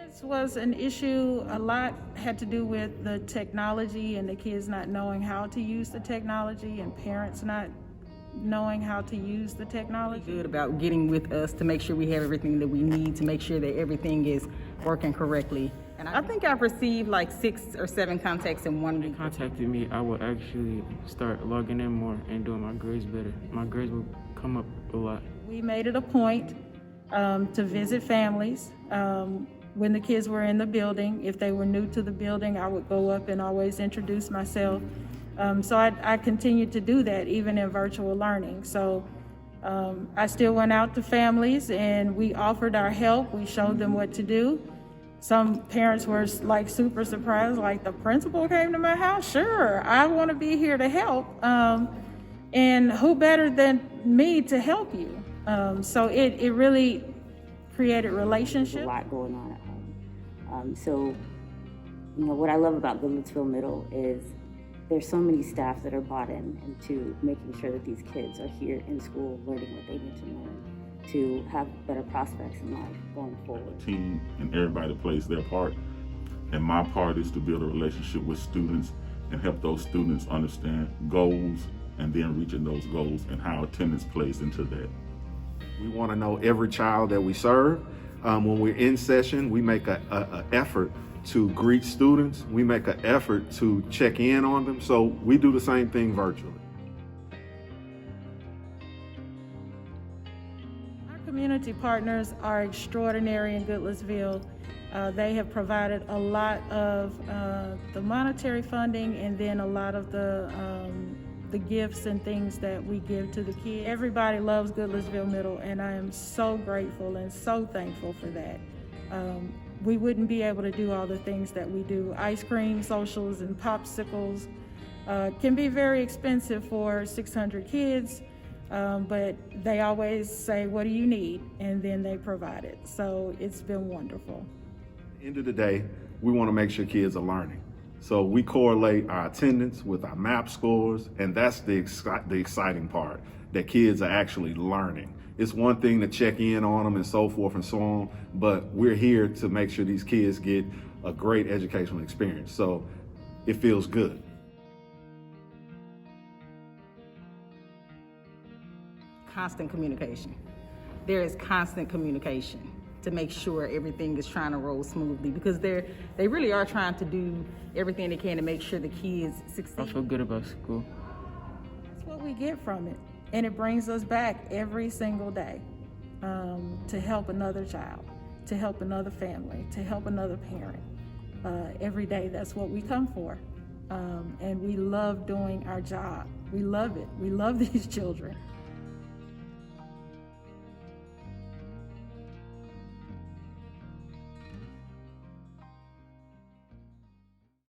This was an issue. A lot had to do with the technology and the kids not knowing how to use the technology and parents not knowing how to use the technology. Good about getting with us to make sure we have everything that we need to make sure that everything is working correctly. And I think I've received like 6 or 7 contacts in 1 week. Contacted me, I will actually start logging in more and doing my grades better. My grades will come up a lot. We made it a point to visit families when the kids were in the building. If they were new to the building, I would go up and always introduce myself. So I continued to do that even in virtual learning. So I still went out to families and we offered our help. We showed them what to do. Some parents were like super surprised, like the principal came to my house? Sure, I want to be here to help. And who better than me to help you? So it really created relationships. There's a lot going on at home. So, what I love about Goodlettsville Middle is there's so many staff that are bought in into making sure that these kids are here in school learning what they need to learn to have better prospects in life going forward. Team and everybody plays their part, and my part is to build a relationship with students and help those students understand goals and then reaching those goals and how attendance plays into that. We want to know every child that we serve. When we're in session, we make an effort to greet students. We make an effort to check in on them. So we do the same thing virtually. Our community partners are extraordinary in Goodlettsville. They have provided a lot of the monetary funding and then a lot of the gifts and things that we give to the kids. Everybody loves Goodlettsville Middle, and I am so grateful and so thankful for that. We wouldn't be able to do all the things that we do. Ice cream socials and popsicles can be very expensive for 600 kids, but they always say, what do you need? And then they provide it. So it's been wonderful. At the end of the day, we want to make sure kids are learning. So we correlate our attendance with our MAP scores, and that's the exciting part, that kids are actually learning. It's one thing to check in on them and so forth and so on, but we're here to make sure these kids get a great educational experience. So it feels good. Constant communication. There is constant communication to make sure everything is trying to roll smoothly, because they really are trying to do everything they can to make sure the kids succeed. I feel good about school. That's what we get from it. And it brings us back every single day to help another child, to help another family, to help another parent. Every day, that's what we come for. And we love doing our job. We love it. We love these children.